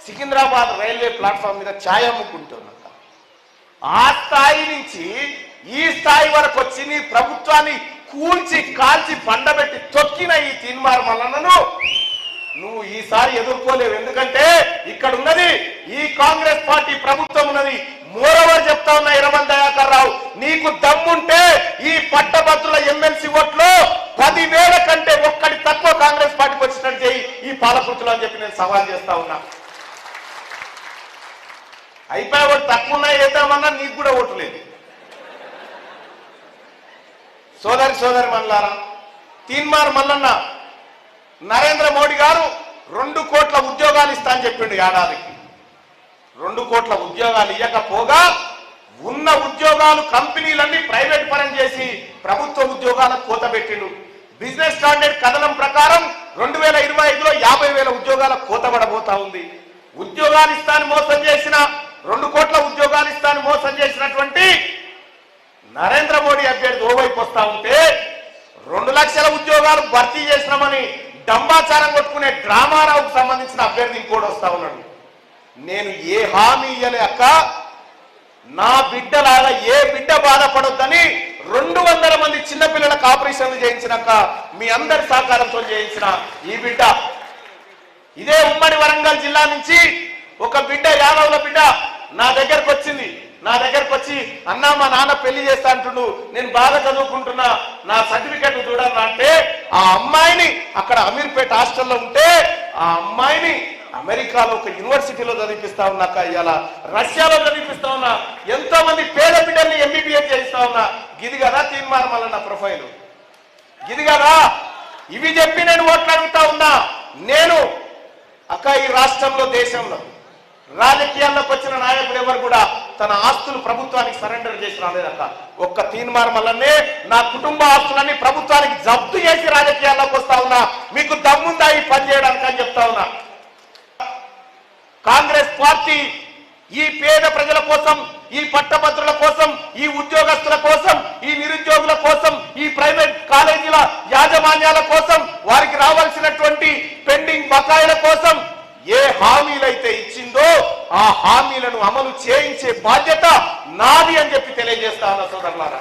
Secunderabad railway platform మీద ఛాయ్ అమ్ముకుంటున్నాక ఆ స్థాయి నుంచి ఈ స్థాయి వరకు వచ్చి నీ ప్రభుత్వాన్ని కూల్చి కాల్చి పండబెట్టి తొక్కిన ఈ తీన్మార్ మల్లన్నను నువ్వు ఈసారి ఎదుర్కోలేవు. ఎందుకంటే ఇక్కడ ఉన్నది ఈ కాంగ్రెస్ పార్టీ ప్రభుత్వం ఉన్నది. మోరవర్ చెప్తా ఉన్నా ఇరవన్ దయాకర్ రావు, నీకు దమ్ముంటే ఈ పట్టభద్రుల ఎమ్మెల్సీ ఓట్లు 10,000 కంటే ఒక్కటి తక్కువ కాంగ్రెస్ పార్టీకి వచ్చినట్టు చేయి ఈ పాలకుర్తులు అని చెప్పి నేను సవాల్ చేస్తా ఉన్నా. అయిపోయా ఓటు తక్కువ ఉన్నాయి వేద్దామన్నా నీకు కూడా ఓటు లేదు. సోదరి మల్లారా, తీన్మార్ మల్లన్న నరేంద్ర మోడీ గారు 2 కోట్ల ఉద్యోగాలు ఇస్తా అని చెప్పిండు. ఏడాదికి 2 కోట్ల ఉద్యోగాలు ఇవ్వకపోగా ఉన్న ఉద్యోగాలు కంపెనీలన్నీ ప్రైవేట్ పరం చేసి ప్రభుత్వ ఉద్యోగాలకు కోత పెట్టిండు. బిజినెస్ స్టాండర్డ్ కథనం ప్రకారం 2025లో 50,000 ఉద్యోగాలకు కోత పడబోతా ఉంది. ఉద్యోగాలు ఇస్తాను మోసం చేసిన 2 కోట్ల ఉద్యోగాలు ఇస్తాను మోసం చేసినటువంటి నరేంద్ర మోడీ అభ్యర్థి ఓవైపు వస్తా ఉంటే 2 లక్షల ఉద్యోగాలు భర్తీ చేసినామని డంబాచారం కొట్టుకునే డ్రామారావుకు సంబంధించిన అభ్యర్థి ఇంకోటి వస్తా ఉన్నాడు. నేను ఏ హామీ ఇయ్యలే అక్క, నా బిడ్డలాగా ఏ బిడ్డ బాధపడొద్దని 200 మంది చిన్నపిల్లలకు ఆపరేషన్లు చేయించినాక మీ అందరి సహకారంతో చేయించిన ఈ బిడ్డ ఇదే ఉమ్మడి వరంగల్ జిల్లా నుంచి ఒక బిడ్డ యాదవుల బిడ్డ నా దగ్గరకు వచ్చింది. నా దగ్గరకు వచ్చి అన్నా మా నాన్న పెళ్లి చేస్తా అంటుండు, నేను బాగా చదువుకుంటున్నా, నా సర్టిఫికెట్ చూడాలి అంటే ఆ అమ్మాయిని అక్కడ అమీర్పేట హాస్టల్లో ఉంటే ఆ అమ్మాయిని అమెరికాలో ఒక యూనివర్సిటీలో చదివిపిస్తా ఉన్నాక ఇవాళ రష్యాలో చదివిపిస్తా ఉన్నా. ఎంతో మంది పేద బిడ్డల్ని ఎంబీబీఎస్ చేయిస్తా ఉన్నా. గిది కదా తీన్మార్ మల్లన్న ప్రొఫైల్, గిది కదా. ఇవి చెప్పి నేను ఓట్లు అడుగుతా ఉన్నా. నేను అక్క ఈ రాష్ట్రంలో దేశంలో రాజకీయాల్లోకి వచ్చిన నాయకులు ఎవరు కూడా తన ఆస్తులు ప్రభుత్వానికి సరెండర్ చేసి రాలేదక్క. ఒక్క తీన్మార్ మల్లన్నే నా కుటుంబ ఆస్తులన్నీ ప్రభుత్వానికి జప్తు చేసి రాజకీయాల్లోకి వస్తా ఉన్నా. మీకు దమ్ముందా ఈ పని చేయడానికి అని చెప్తా ఉన్నా. కాంగ్రెస్ పార్టీ ఈ పేద ప్రజల కోసం, ఈ పట్టభద్రుల కోసం, ఈ ఉద్యోగస్తుల కోసం, ఈ నిరుద్యోగుల కోసం, ఈ ప్రైవేట్ కాలేజీల యాజమాన్యాల కోసం, వారికి రావాల్సినటువంటి పెండింగ్ బకాయిల కోసం ఏ హామీలైతే ఇచ్చిందో ఆ హామీలను అమలు చేయించే బాధ్యత నాది అని చెప్పి తెలియజేస్తా ఉన్నా సోదరులారా.